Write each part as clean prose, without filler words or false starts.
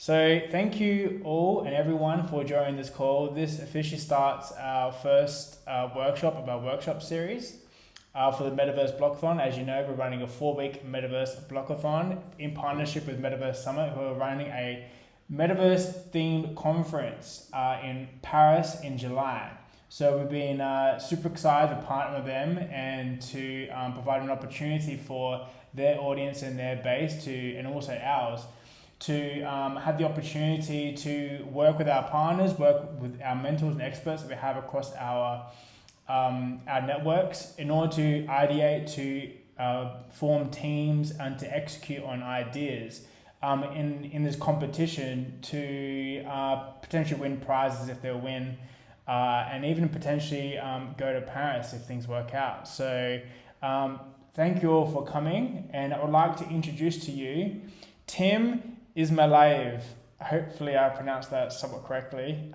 So thank you all and everyone for joining this call. This officially starts our first workshop of our workshop series for the Metaverse Blockathon. As you know, we're running a 4-week Metaverse Blockathon in partnership with Metaverse Summit, who are running a Metaverse themed conference in Paris in July. So we've been super excited to partner with them and to provide an opportunity for their audience and their base to, and also ours, to have the opportunity to work with our partners, work with our mentors and experts that we have across our networks in order to ideate, to form teams and to execute on ideas in this competition to potentially win prizes if they win, and even potentially go to Paris if things work out. So thank you all for coming, and I would like to introduce to you Tim Ismiliaev. Hopefully I pronounced that somewhat correctly.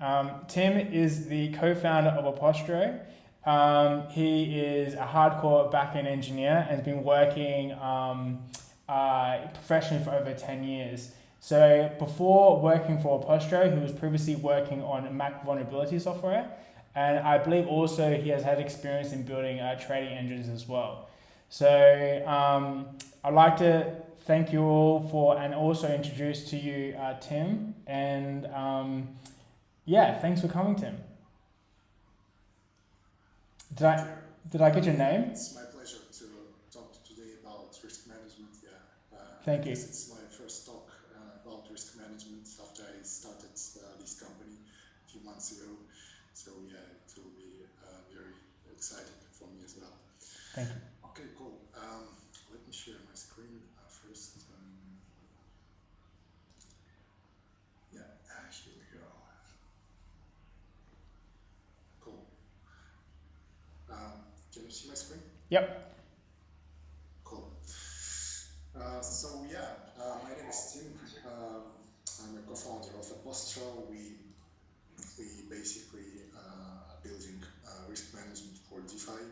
Tim is the co-founder of Apostro. He is a hardcore back-end engineer and has been working professionally for over 10 years. So before working for Apostro, he was previously working on Mac vulnerability software. And I believe also he has had experience in building trading engines as well. So I'd like to thank you all for, and also introduce to you Tim. And yeah, thanks for coming, Tim. Did I get your name? It's my pleasure to talk today about risk management. Thank you. It's my first talk about risk management after I started this company a few months ago. So yeah, it will be very exciting for me as well. Thank you. Okay, cool. Let me share my screen first. Here we go. Cool. Can you see my screen? Yep. Cool. My name is Tim. I'm a co-founder of Apostro. We basically are building risk management for DeFi.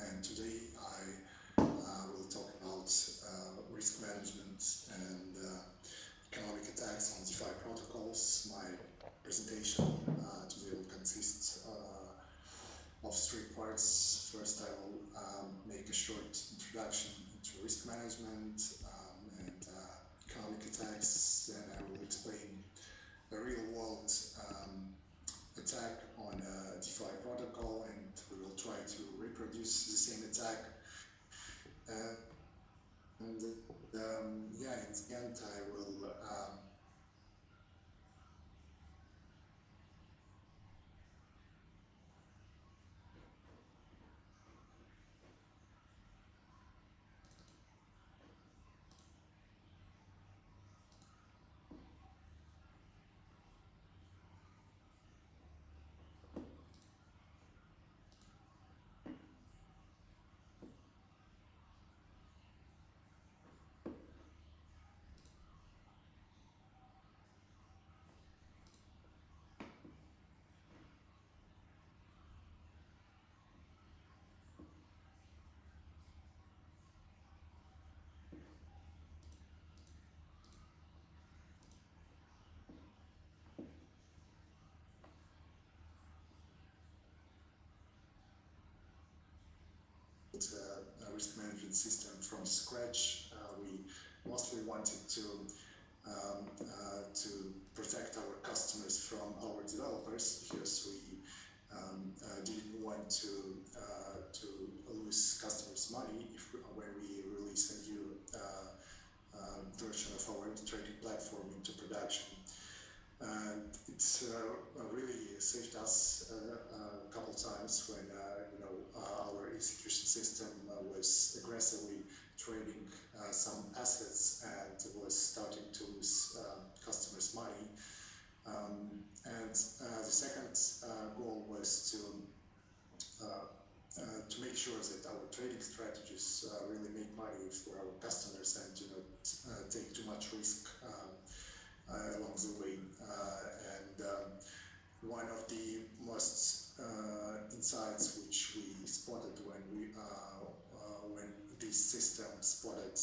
And today I will talk about risk management and economic attacks on DeFi protocols. My presentation today will consist of 3 parts. First, I will make a short introduction to risk management and economic attacks. Then I will explain a real-world attack on a DeFi protocol, and we will try to reproduce the same attack. In the end, I will a risk management system from scratch. We mostly wanted to protect our customers from our developers, because we didn't want to lose customers' money when we release a new version of our trading platform into production. And it's really saved us a couple times when our execution system was aggressively trading some assets and was starting to lose customers' money. And the second goal was to make sure that our trading strategies really make money for our customers and do not take too much risk along the way. One of the most insights which we spotted when this system spotted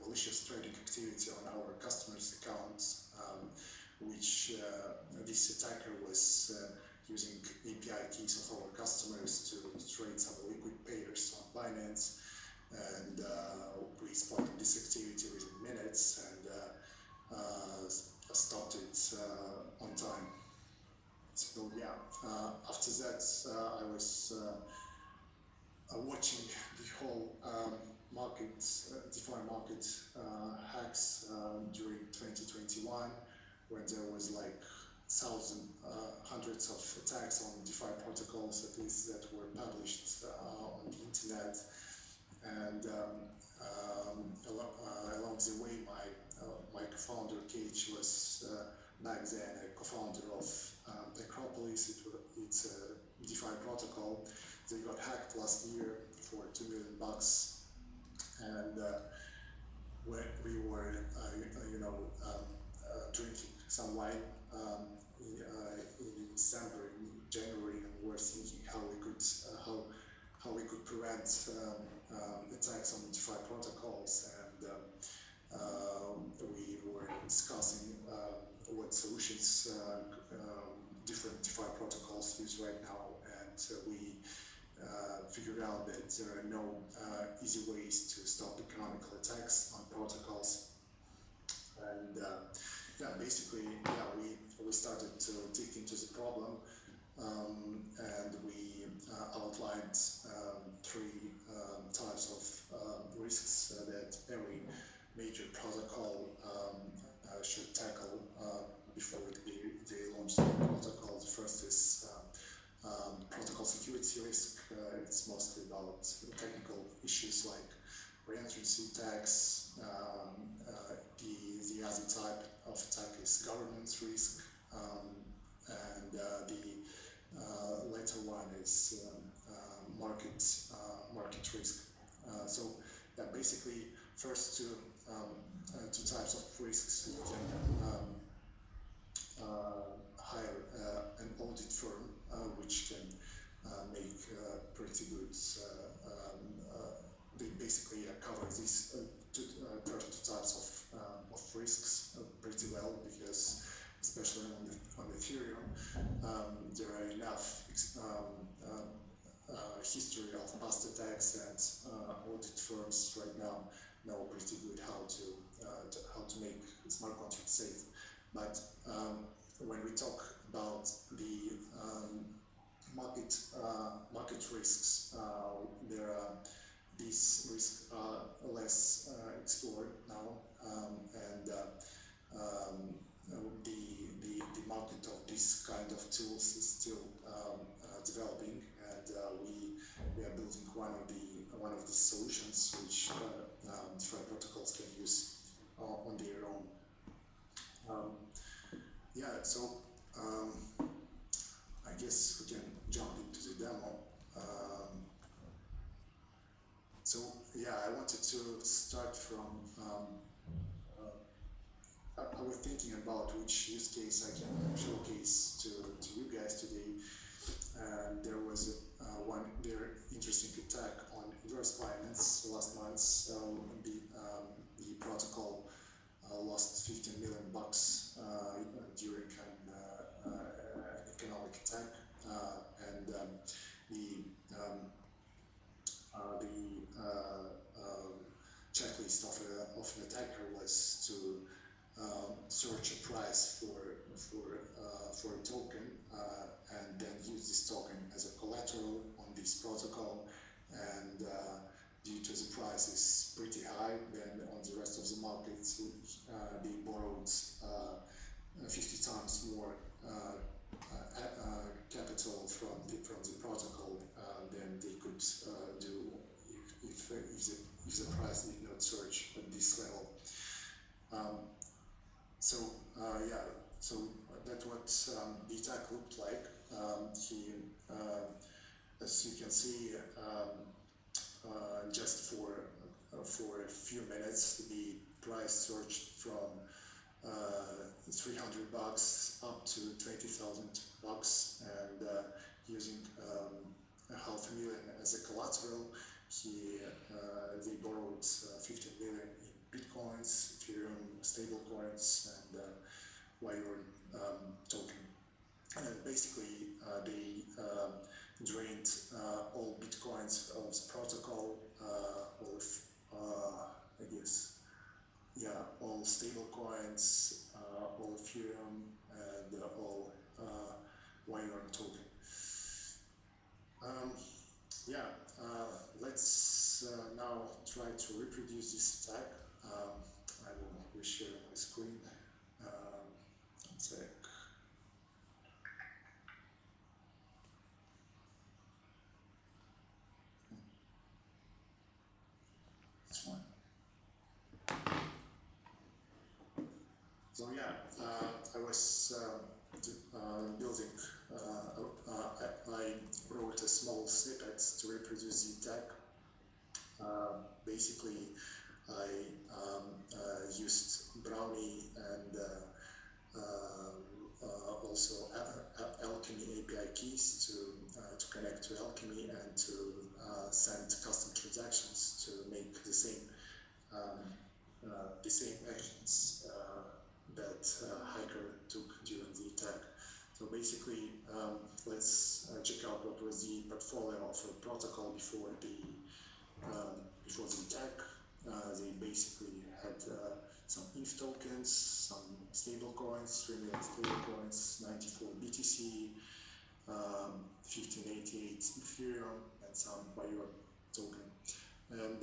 malicious trading activity on our customers' account this attacker was using API keys of our customers to trade some liquid pairs on Binance, and we spotted this activity within minutes and stopped it on time. So yeah, after that I was watching the whole market, DeFi market hacks during 2021, when there was like hundreds of attacks on DeFi protocols, at least, that were published on the internet. And along the way, my co-founder Cage was back then a co-founder of Acropolis. It's a DeFi protocol. They got hacked last year for $2 million, and when we were, drinking some wine in December, in January, and we were thinking how we could prevent attacks on DeFi protocols, and we were discussing what solutions different DeFi protocols use right now, and we figured out that there are no easy ways to stop economical attacks on protocols. And we started to dig into the problem, and we outlined three types of risks that every major protocol should tackle before they launch the protocol. The first is protocol security risk. It's mostly about technical issues like reentrancy attacks. The other type of attack is governance risk, and the later one is market risk. So basically, first two types of risks, you can hire an audit firm which can make pretty good. They basically cover these two types of risks pretty well, because especially on Ethereum, there are enough history of past attacks, and audit firms right now know pretty good how to make smart contracts safe. But when we talk about the market risks, there are these risks are less explored now, and the market of this kind of tools is still developing, and we are building one of the solutions which DeFi protocols can use on their own. So I guess we can jump into the demo. I wanted to start from, I was thinking about which use case I can showcase to you guys today. And there was one very interesting attack on inverse finance last month. The protocol lost $15 million during an economic attack, and the checklist of an attacker was to search a price for a token, and then use this token as a collateral on this protocol, and due to the price is pretty high than on the rest of the market, they borrowed 50 times more capital from the protocol than they could do if the price did not surge at this level. So that's what the attack looked like. As you can see, just for a few minutes, the price surged from $300 up to $20,000, and using $500,000 as a collateral, they borrowed $15 million in Bitcoins, Ethereum stablecoins, and Wire token. and basically they drained all bitcoins of the protocol, I guess, all stable coins, all Ethereum, and all Wyvern token. Let's now try to reproduce this attack. I will reshare my screen. One sec. This one. So I was building. I wrote a small snippet to reproduce the attack. Basically, I used Brownie and also Alchemy API keys to connect to Alchemy and to send custom transactions to make the same actions that hacker took during the attack. So basically, let's check out what was the portfolio of a protocol before the attack. They basically had some ETH tokens, some stable coins, 3 million stable coins, 94 BTC, 1588 Ethereum, and some Bio token. And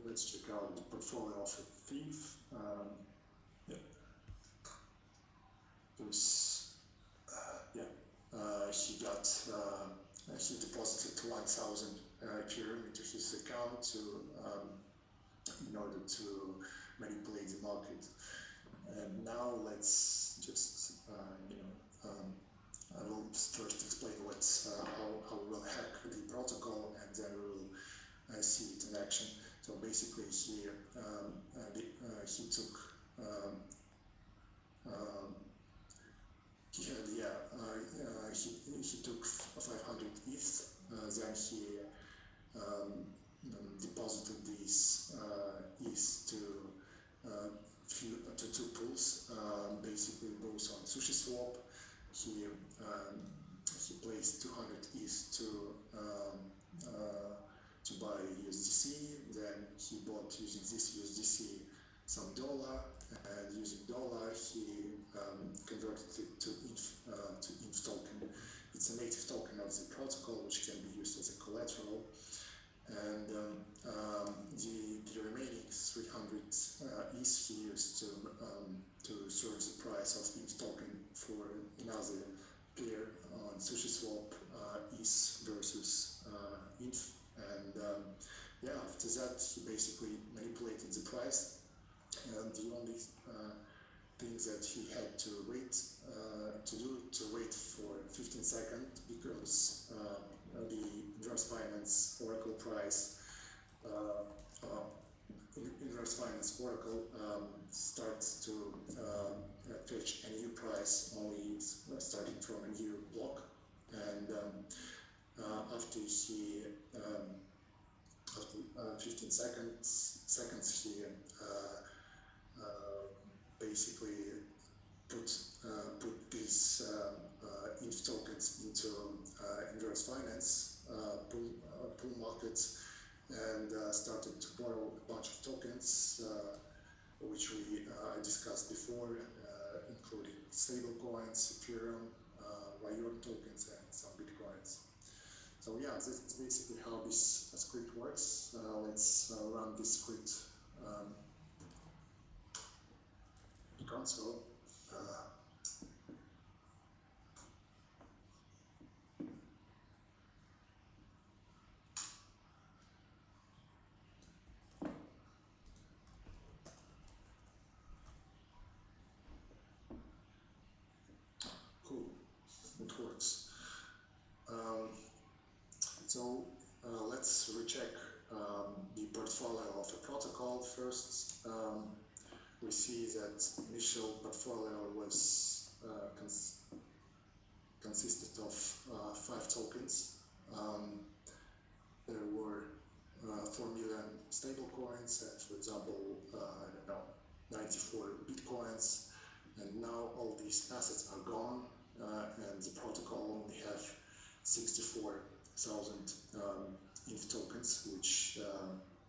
let's check out the portfolio of a thief. He deposited 1,000 Ethereum into his account in order to manipulate the market. And now let's just I will first explain how we'll hack the protocol, and then we'll see it in action. So basically, he took he took 500 ETH. Then he deposited these ETH to two pools, basically both on SushiSwap. He placed 200 ETH to buy USDC. Then he bought, using this USDC, some dollar, and using dollar he converted it to ETH token. It's a native token of the protocol, which can be used as a collateral. And the remaining 300 ETH he used to serve the price of ETH token for another pair on SushiSwap, ETH versus ETH. And after that he basically manipulated the price. And the only thing that he had to wait for 15 seconds, because the Inverse Finance Oracle price, Inverse Finance Oracle starts to fetch a new price only starting from a new block. And after 15 seconds he basically put these ETH tokens into Inverse Finance pool markets, and started to borrow a bunch of tokens, which we discussed before, including stable coins, Ethereum, Wyvern tokens, and some bitcoins. So that's basically how this script works. Let's run this script in console. Cool, it works. So let's recheck the portfolio of a protocol first. We see that initial portfolio was consisted of 5 tokens. There were 4 million stable coins, and for example, 94 bitcoins, and now all these assets are gone, and the protocol only have 64,000 ETH tokens, which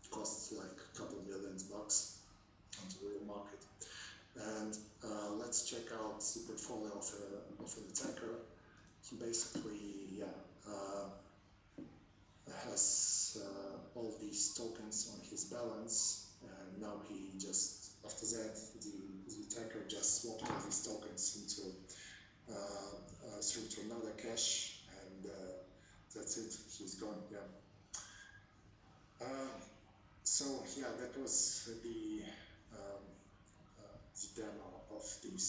costs like a couple $millions on the real market. And let's check out the portfolio of an attacker. He basically has all these tokens on his balance, and now he just, after that, the attacker just swapped all these tokens into through to another cache, and that's it. He's gone. Yeah. So yeah, that was the demo of this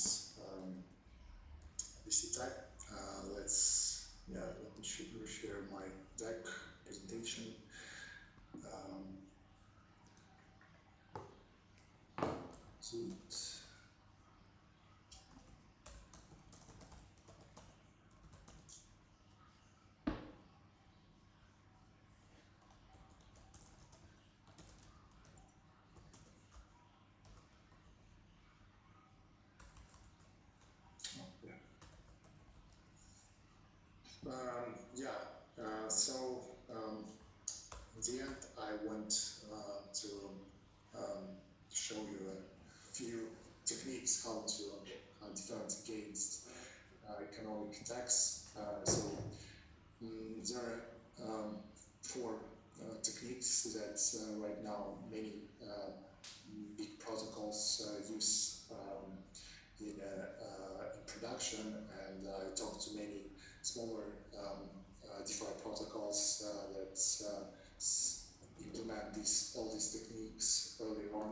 attack. Let me share my deck presentation. In the end, I want to show you a few techniques how to defend against economic attacks. There are 4 techniques that right now many big protocols use in production, and I talked to many smaller DeFi protocols that implement all these techniques early on.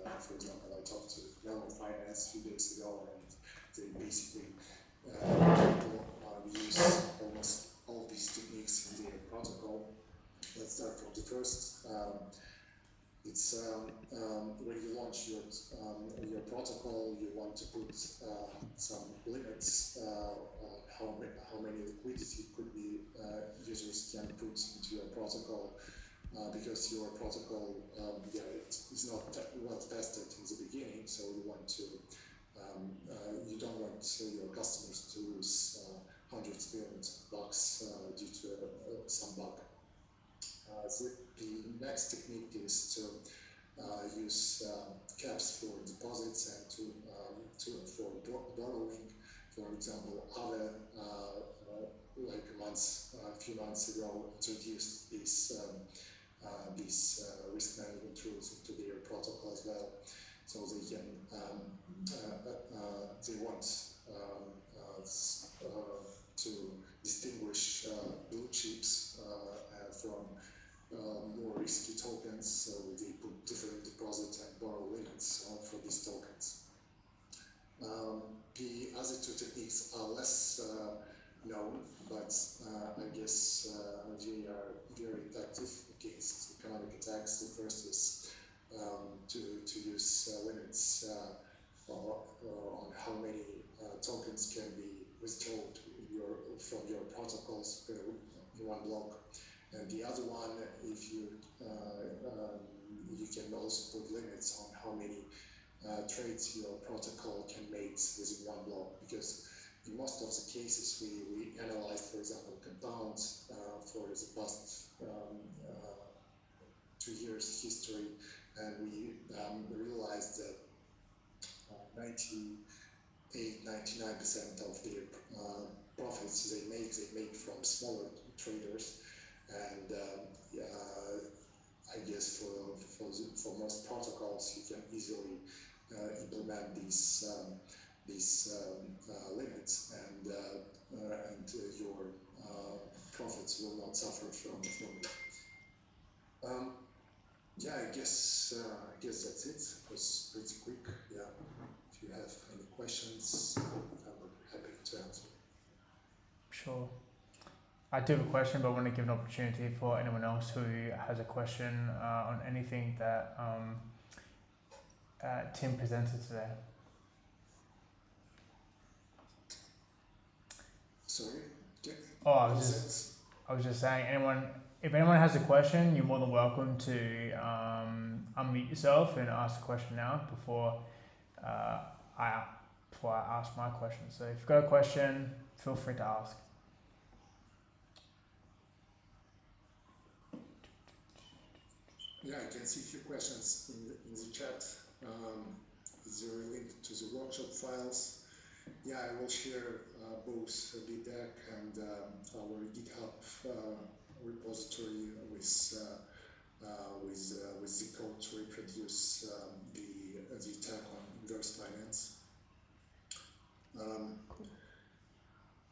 And for example, I talked to Melon Finance a few days ago, and they basically use almost all these techniques in their protocol. Let's start from the first. It's when you launch your protocol, you want to put some limits on how many liquidity could be users can put into your protocol, because your protocol is not well tested in the beginning, so you want to you don't want your customers to lose hundreds of millions of bucks due to some bug. The next technique is to use caps for deposits and for borrowing. For example, other like a few months ago introduced these risk management rules into their protocol as well, so they can they want to distinguish blue chips from more risky tokens, so they put different deposit and borrow limits for these tokens. The other 2 techniques are less known, but I guess they are very effective against economic attacks. The first is to use limits on how many tokens can be withdrawn from your protocols in one block. And the other one, if you can also put limits on how many trades your protocol can make within one block, because in most of the cases we analyzed, for example, Compound for the past 2 years history, and we realized that 99% of their profits they make from smaller traders. And I guess for most protocols, you can easily implement these limits, and your profits will not suffer from it. I guess that's it. It was pretty quick. Yeah. If you have any questions, I'm happy to answer. Sure. I do have a question, but I want to give an opportunity for anyone else who has a question on anything that Tim presented today. Sorry? Oh, I was just saying, if anyone has a question, you're more than welcome to unmute yourself and ask a question now before I before I ask my question. So if you've got a question, feel free to ask. Yeah, I can see a few questions in the chat. Is there a link to the workshop files? Yeah, I will share both the deck and our GitHub repository with the code to reproduce the attack on inverse finance.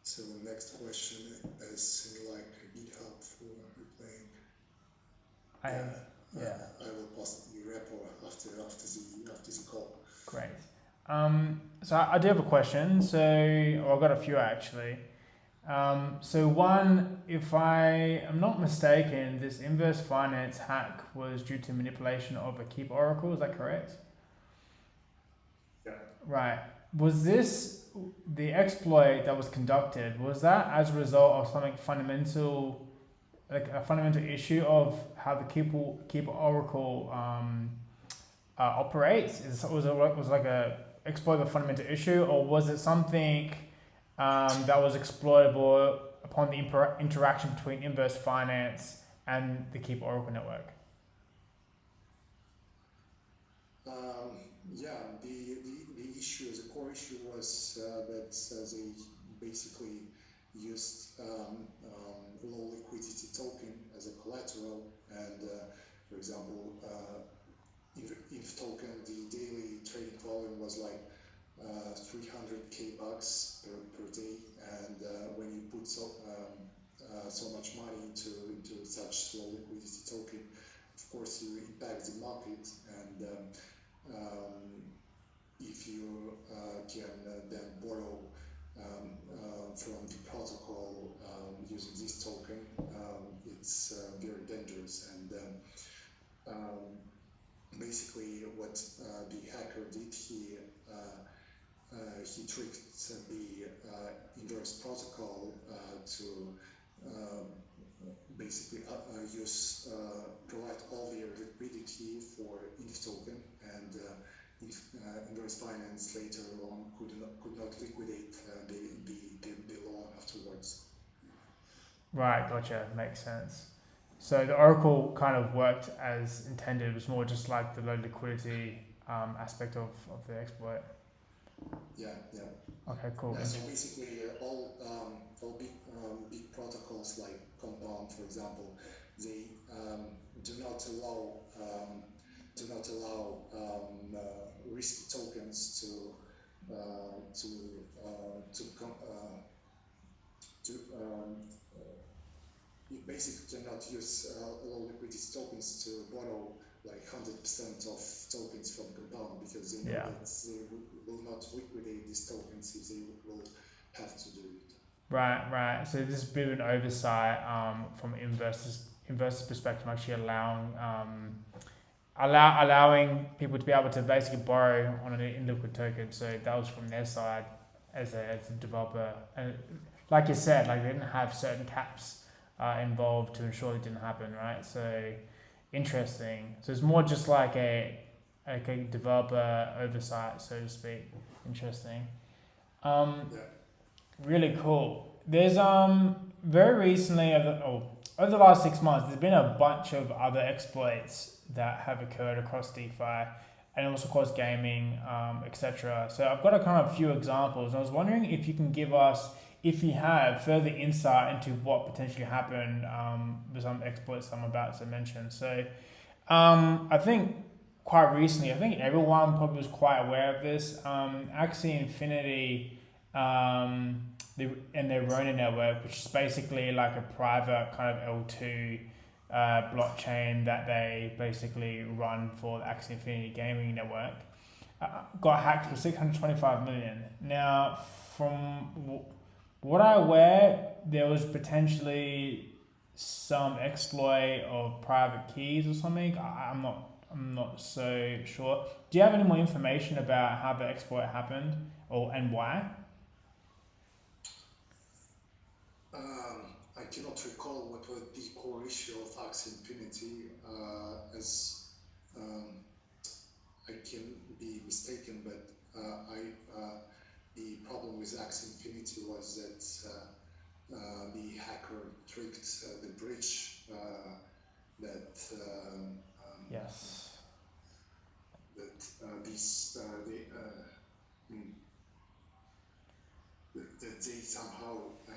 So the next question is like GitHub for replaying. I will post the repo after the call. Great. So I do have a question. So I've got a few actually. So one, if I am not mistaken, this inverse finance hack was due to manipulation of a KeepOracle. Is that correct? Yeah. Right. Was this the exploit that was conducted? Was that as a result of something fundamental, like a fundamental issue of how the KeepOracle operates? Was it like a exploit of a fundamental issue, or was it something that was exploitable upon the interaction between inverse finance and the KeepOracle network? Yeah, the issue, the core issue was that they basically used low liquidity token as a collateral, and for example, if token, the daily trading volume was like 300k bucks per day, and when you put so much money into such low liquidity token, of course you impact the market, and if you can then borrow from the protocol using this token, it's very dangerous. And basically what the hacker did, he tricked the inverse protocol to basically provide all the liquidity for INF token, and inverse finance later on could not liquidate the loan afterwards. Right, gotcha. Makes sense. So the Oracle kind of worked as intended. It was more just like the low liquidity aspect of the exploit. Yeah. Okay, cool. Yeah, so basically, all big protocols like Compound, for example, they do not allow risky tokens you basically cannot use low liquidity tokens to borrow like 100% of tokens from Compound, because they know that they will not liquidate these tokens if they will have to do it. Right. So this is a bit of an oversight from investors' perspective, actually allowing people to be able to basically borrow on an illiquid token. So that was from their side as a developer, and like you said, like they didn't have certain caps involved to ensure it didn't happen, right? So interesting. So it's more just like a developer oversight, so to speak. Interesting. Really cool. There's very recently over the last 6 months, there's been a bunch of other exploits that have occurred across DeFi and also across gaming, etc. So I've got a kind of few examples. I was wondering if you can give us, if you have further insight into what potentially happened with some exploits I'm about to mention. So I think quite recently, I think everyone probably was quite aware of this. Axie Infinity and their Rona network, which is basically like a private kind of L2 blockchain that they basically run for the Axie Infinity gaming network, got hacked for 625 million. Now, from what I aware, there was potentially some exploit of private keys or something. I'm not so sure. Do you have any more information about how the exploit happened and why? I cannot recall what was the core issue of Axie Infinity, as I can be mistaken, but with Axie Infinity was that the hacker tricked the bridge that Yes. that that they somehow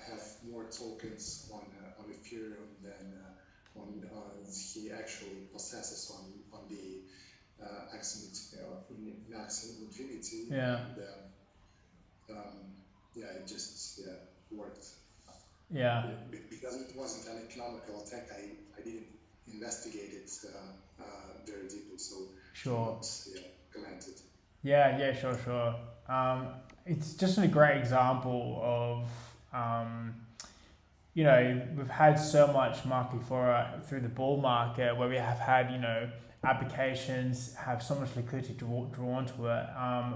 have more tokens on Ethereum than he actually possesses on the Axie Infinity. Yeah. And it just worked. Yeah. Because it wasn't an economical attack, I didn't investigate it very deeply, so Sure. not commented. Yeah, sure. It's just a great example of, we've had so much market for through the bull market where we have had, applications have so much liquidity drawn to it,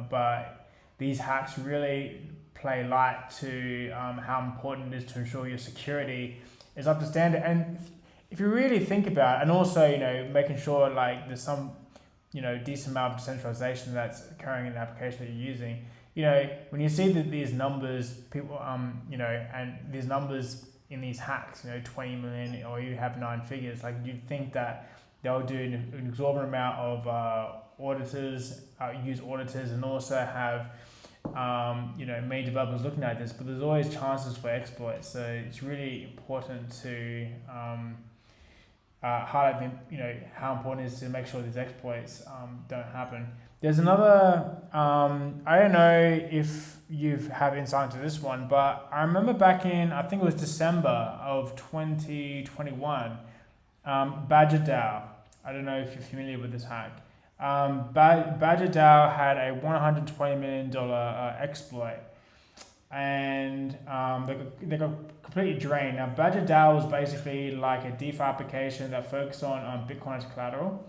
but these hacks really play light to how important it is to ensure your security is up to standard. And if you really think about it, and also, making sure like there's some decent amount of decentralization that's occurring in the application that you're using. When you see that these numbers, people, and these numbers in these hacks, 20 million, or you have 9 figures, like you'd think that they'll do an exorbitant amount of use auditors, and also have, many developers looking at this, but there's always chances for exploits. So it's really important to highlight how important it is to make sure these exploits don't happen. There's another, I don't know if you have insight into this one, but I remember back in, I think it was December of 2021, Badger DAO. I don't know if you're familiar with this hack. Badger DAO had a $120 million exploit, and they got completely drained. Now, Badger DAO was basically like a DeFi application that focused on Bitcoin as collateral.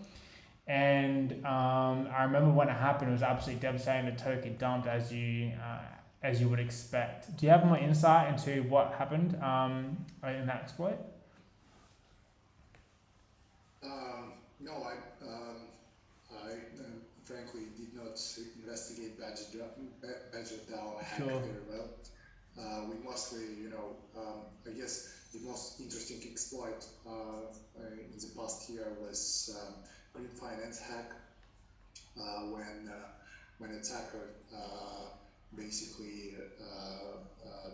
And I remember when it happened, it was absolutely devastating. The token dumped as you would expect. Do you have more insight into what happened in that exploit? No, I frankly did not investigate Badger DAO hack Sure. very well. We mostly, I guess the most interesting exploit in the past year was Green Finance hack, when attacker basically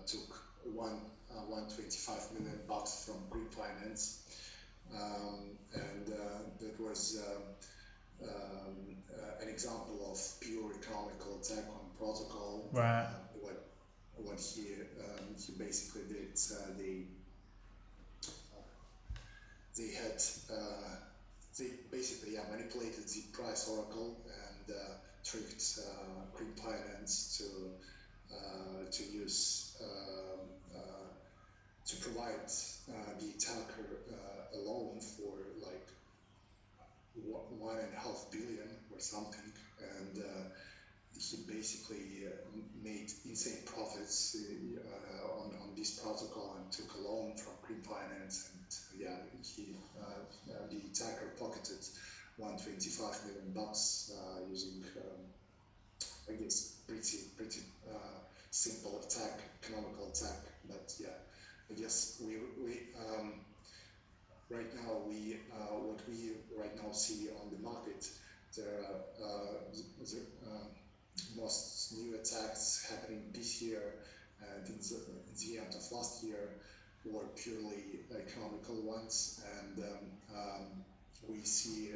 took $125 million from Green Finance, and that was an example of pure economical attack on protocol. Right. What he basically did, they basically manipulated the price oracle and tricked Green Finance to use to provide the attacker a loan for like $1.5 billion or something, and he basically made insane profits on this protocol and took a loan from Green Finance, and the attacker pocketed $125 million using I guess pretty simple attack, economical attack, but I guess we right now what we right now see on the market, there are most new attacks happening this year and in the end of last year were purely economical ones, and we see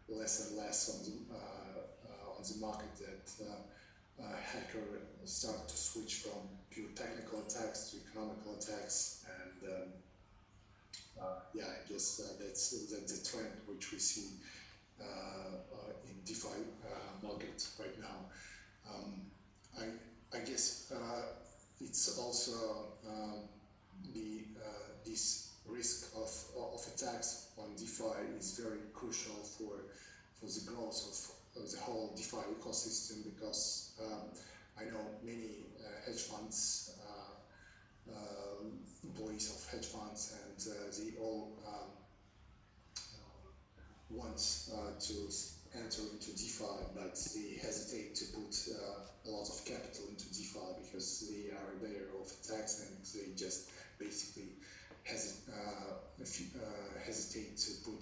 less and less on the market that hackers start to switch from pure technical attacks to economical attacks, and I guess that's the trend which we see in DeFi market right now. I guess it's also this risk of attacks on DeFi is very crucial for the growth of the whole DeFi ecosystem, because I know many hedge funds, employees of hedge funds, and they all want to enter into DeFi, but they hesitate to put a lot of capital into DeFi because stacks, and they just basically hesitate to put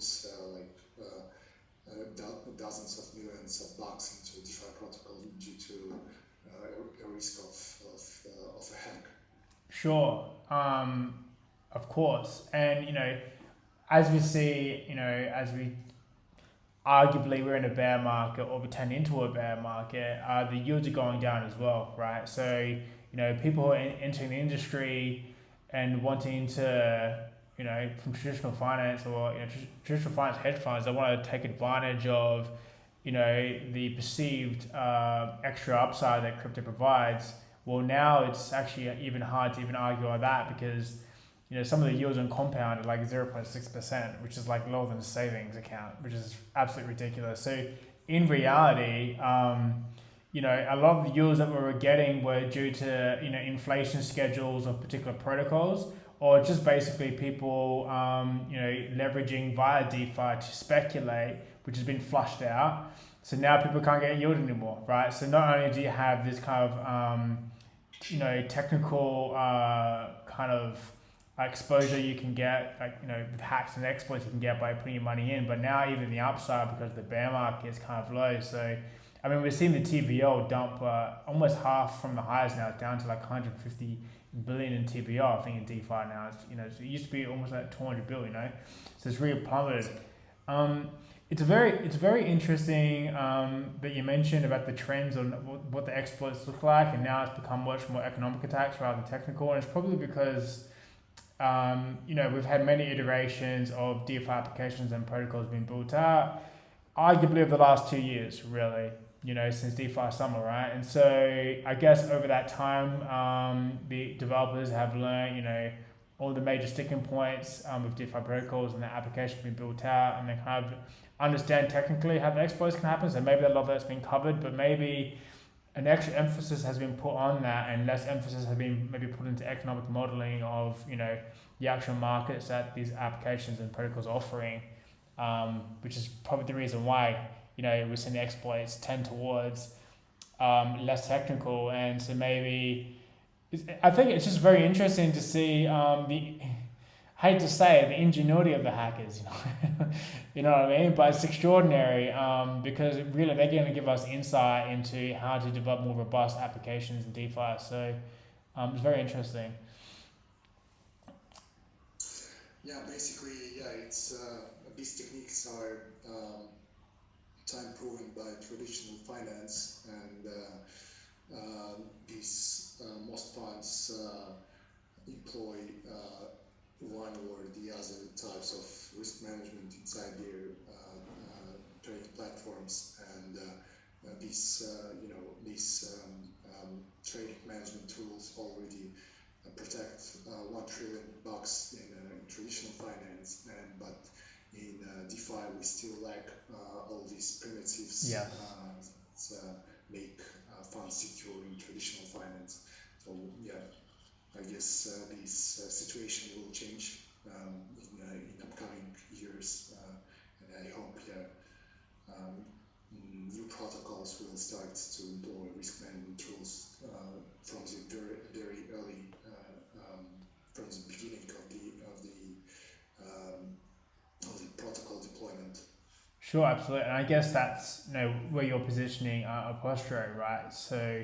dozens of millions of bucks into a DeFi protocol due to a risk of a hack. Sure. Of course. And, as we see, as we arguably we're in a bear market or we turn into a bear market, the yields are going down as well, right? So, people who are entering the industry and wanting to, from traditional finance or traditional finance hedge funds, they want to take advantage of, the perceived extra upside that crypto provides. Well, now it's actually even hard to even argue on that because some of the yields on compound are like 0.6%, which is like lower than a savings account, which is absolutely ridiculous. So in reality, a lot of the yields that we were getting were due to inflation schedules of particular protocols, or just basically people leveraging via DeFi to speculate, which has been flushed out. So now people can't get yield anymore, right? So not only do you have this kind of technical kind of exposure you can get, with hacks and exploits you can get by putting your money in, but now even the upside because the bear market is kind of low. So I mean, we're seeing the TVL dump almost half from the highs now. It's down to like 150 billion in TVL, I think, in DeFi now. It's, so it used to be almost like 200 billion, So it's really plummeted. It's very interesting that you mentioned about the trends on what the exploits look like, and now it's become much more economic attacks rather than technical. And it's probably because we've had many iterations of DeFi applications and protocols being built out, arguably over the last 2 years, really, since DeFi summer, right? And so I guess over that time, the developers have learned, all the major sticking points with DeFi protocols and the application being built out, and they kind of understand technically how the exploits can happen. So maybe a lot of that's been covered, but maybe an extra emphasis has been put on that, and less emphasis has been maybe put into economic modeling of the actual markets that these applications and protocols are offering, which is probably the reason why we're seeing the exploits tend towards less technical. And so maybe I think it's just very interesting to see hate to say it, the ingenuity of the hackers, you know what I mean? But it's extraordinary because really they're going to give us insight into how to develop more robust applications in DeFi. So it's very interesting. Yeah, basically, it's these techniques are time proven by traditional finance, and these most funds employ one or the other types of risk management inside their trading platforms, and these trading management tools already protect $1 trillion in traditional finance, but in DeFi we still lack all these primitives that make funds secure in traditional finance. So I guess this situation will change in upcoming years, and I hope new protocols will start to employ risk management tools from the very early, from the beginning of the protocol deployment. Sure, absolutely, and I guess that's where you're positioning a posture, right? So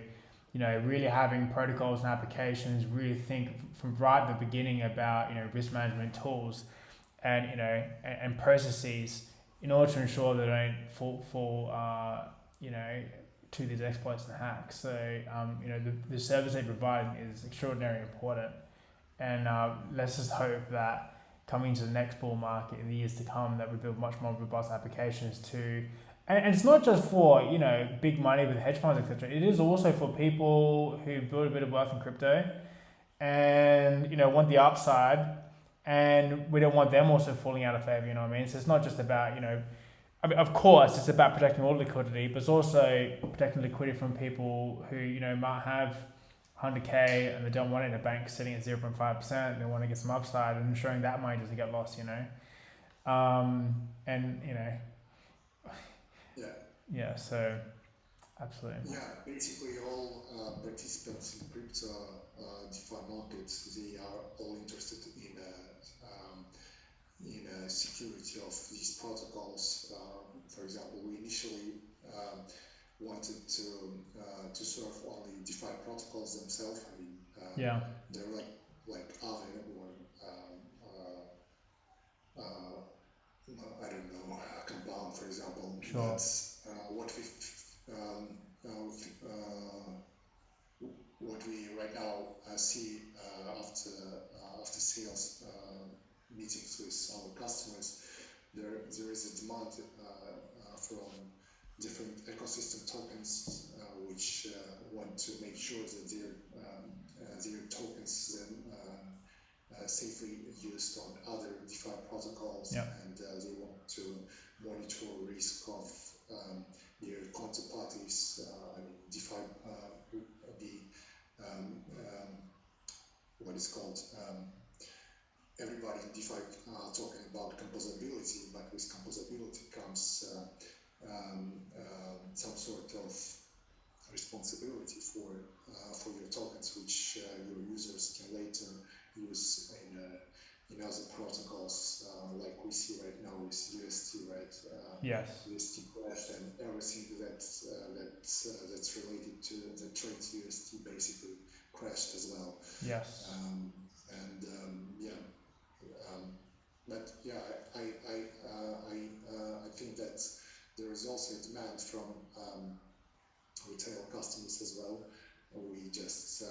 really having protocols and applications really think from right at the beginning about risk management tools and and processes in order to ensure they don't fall to these exploits and hacks. So the service they provide is extraordinarily important, and let's just hope that coming to the next bull market in the years to come that we build much more robust applications to. And it's not just for big money with hedge funds, etc. It is also for people who build a bit of wealth in crypto and want the upside, and we don't want them also falling out of favor. So it's not just about of course it's about protecting all liquidity, but it's also protecting liquidity from people who might have 100k and they don't want it in a bank sitting at 0.5%. They want to get some upside, and ensuring that money doesn't get lost. Yeah. So Absolutely. Yeah, basically all participants in crypto DeFi markets, they are all interested in security of these protocols. For example, we initially wanted to serve only DeFi protocols themselves. I mean, Yeah. they're like Aave or uh, I don't know, Compound, for example. Sure. That's um, uh, uh, what we right now see after sales meetings with our customers. There is a demand from different ecosystem tokens which want to make sure that their tokens then safely used on other DeFi protocols, Yeah. and they want to monitor risk of their counterparties. I mean, DeFi would be what is called everybody in DeFi talking about composability, but with composability comes some sort of responsibility for your tokens, which your users can later use in other protocols, like we see right now with UST, right? Yes. UST crashed, and everything that's related to the trade UST basically crashed as well. Yes. Yeah, but yeah, I think that there is also a demand from retail customers as well. We just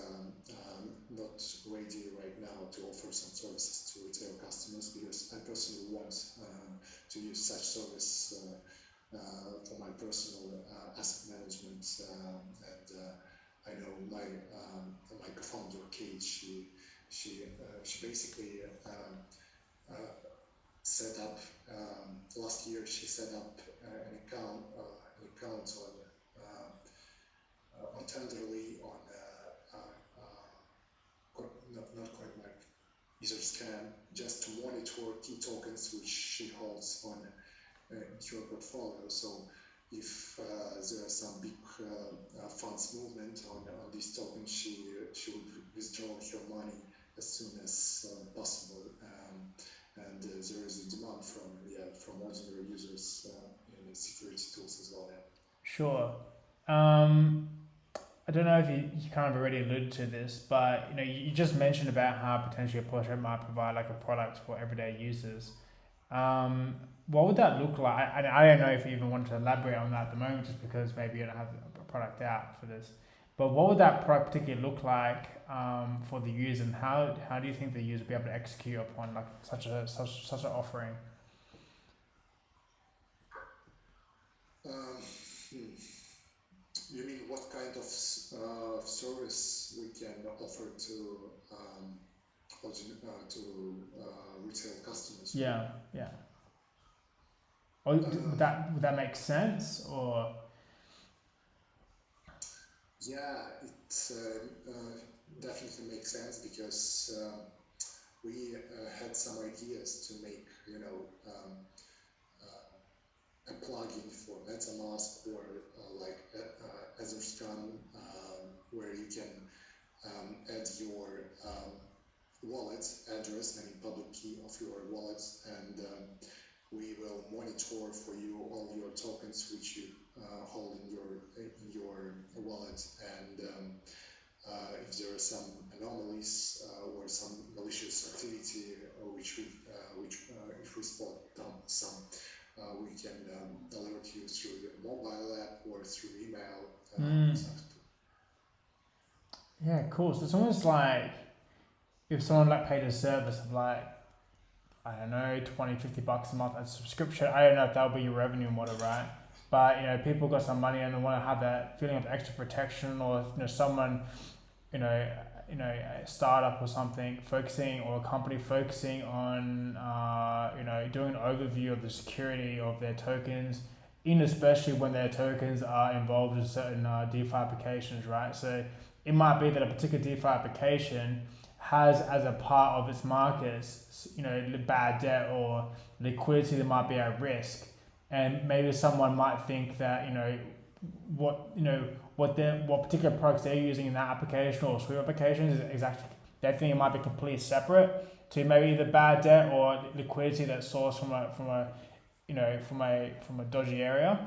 not ready right now to offer some services to retail customers, because I personally want to use such service for my personal asset management, and I know my co-founder Kate, she basically set up last year. She set up an account on Tenderly, on not quite like Etherscan, just to monitor key tokens which she holds on her portfolio. So if there are some big funds movement on these tokens, she would withdraw her money as soon as possible. And there is a demand from ordinary users in security tools as well. Yeah. Sure. I don't know if you kind of already alluded to this, but you just mentioned about how potentially a project might provide like a product for everyday users. What would that look like? I don't know if you even want to elaborate on that at the moment, just because maybe you don't have a product out for this. But what would that product particularly look like for the user, and how do you think the user will be able to execute upon like such an offering? You mean what kind of service we can offer to retail customers? Yeah, yeah. Or would that make sense, or? Yeah, it definitely makes sense, because we had some ideas to make a plugin for MetaMask, or like Etherscan, where you can add your wallet address, I mean public key of your wallet, and we will monitor for you all your tokens which you hold in your wallet, and if there are some anomalies or some malicious activity, if we spot some, we can alert you through your mobile app or through email. Yeah, cool. So it's almost like if someone like paid a service of like, I don't know, 20-50 bucks a month as a subscription. I don't know if that'll be your revenue model, right? But people got some money and they want to have that feeling of extra protection, or someone, a startup or something focusing, or a company focusing on doing an overview of the security of their tokens, especially when their tokens are involved in certain DeFi applications, right? So it might be that a particular DeFi application has as a part of its markets, bad debt or liquidity that might be at risk. And maybe someone might think that, what particular products they're using in that application or suite of applications is exactly, they think it might be completely separate to maybe either bad debt or liquidity that's sourced from a dodgy area,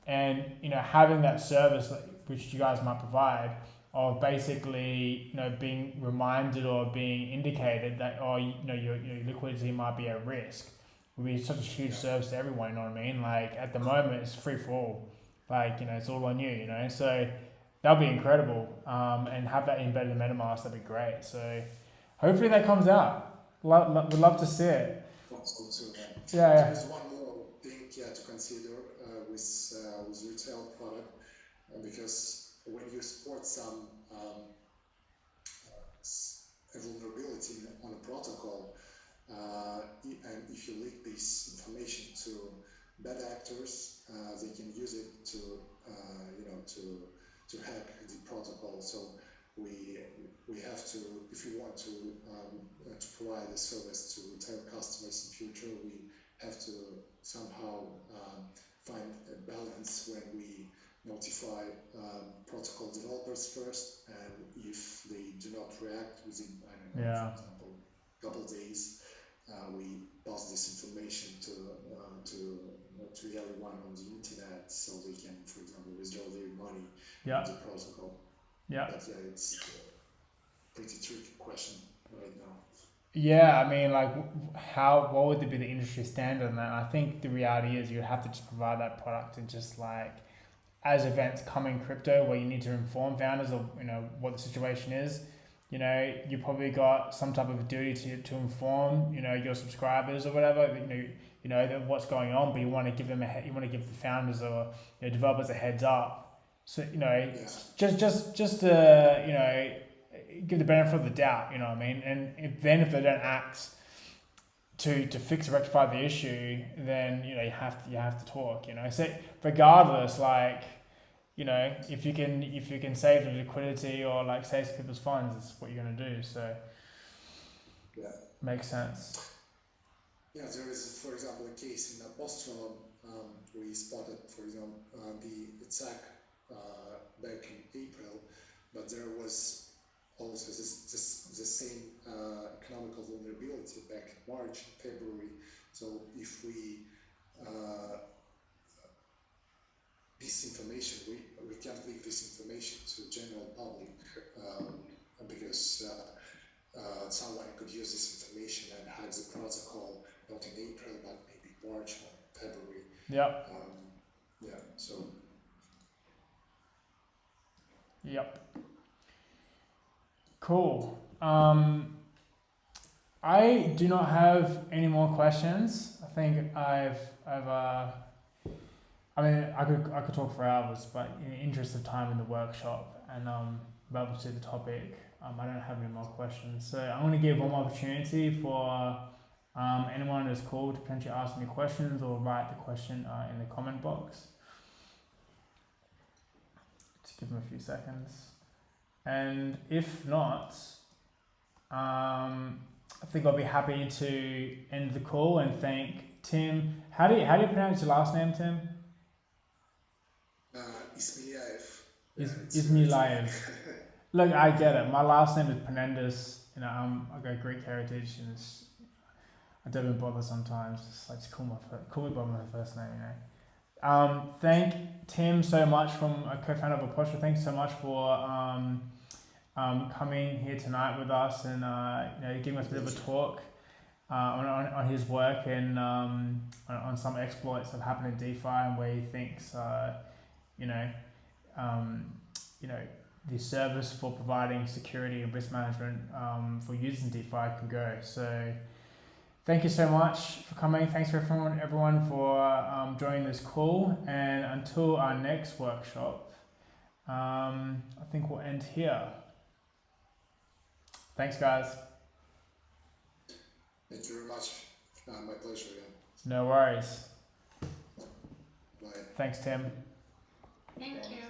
and having that service which you guys might provide of basically being reminded or being indicated that your liquidity might be at risk would be such a huge service to everyone. You know what I mean? Like at the moment it's free for all. Like it's all on you. So that'll be incredible. And have that embedded in MetaMask, that'd be great. So hopefully that comes out. We'd love to see it. Yeah. There's one more thing to consider with retail product, because when you support some a vulnerability on a protocol, and if you leak this information to bad actors, they can use it to hack the protocol. So we have to, if we want to provide a service to retail customers in future, we have to somehow find a balance when we notify protocol developers first, and if they do not react within, for example, a couple of days, we pass this information to everyone on the internet, so they can, for example, withdraw their money on the protocol. But it's a pretty tricky question right now. Yeah, I mean, like, what would be the industry standard on that? I think the reality is you have to just provide that product, and just like as events come in crypto where you need to inform founders of what the situation is, you probably got some type of duty to inform your subscribers or whatever, what's going on, but you want to give them you want to give the founders or developers a heads up. So just give the benefit of the doubt, what I mean? And if they don't act to fix or rectify the issue, then you have to talk. So regardless, like if you can save the liquidity or like save people's funds, it's what you're gonna do. So makes sense. Yeah, there is, for example, a case in Boston. We spotted, for example, the attack back in April, but there was also the same economical vulnerability back in March, February. So if we this information, we can't leak this information to general public because someone could use this information and hack the protocol, not in April, but maybe March or February. So. Cool. I do not have any more questions. I think I could talk for hours, but in the interest of time in the workshop and about to the topic, I don't have any more questions. So I'm going to give one more opportunity for anyone who's called to potentially ask me questions or write the question in the comment box. Just give them a few seconds. And if not, I think I'll be happy to end the call and thank Tim. How do you pronounce your last name, Tim? Ismiliaev. Ismiliaev. Look, I get it. My last name is Penendus. I got Greek heritage, and I don't even bother sometimes. Just call me by my first name. Thank Tim so much, from a co-founder of Apostle. Thanks so much for coming here tonight with us and giving us a bit of a talk on his work and on some exploits that happen in DeFi and where he thinks the service for providing security and risk management for users in DeFi can go. So thank you so much for coming. Thanks for everyone for joining this call. And until our next workshop, I think we'll end here. Thanks, guys. Thank you very much. My pleasure. No worries. Bye. Thanks, Tim. Thank you.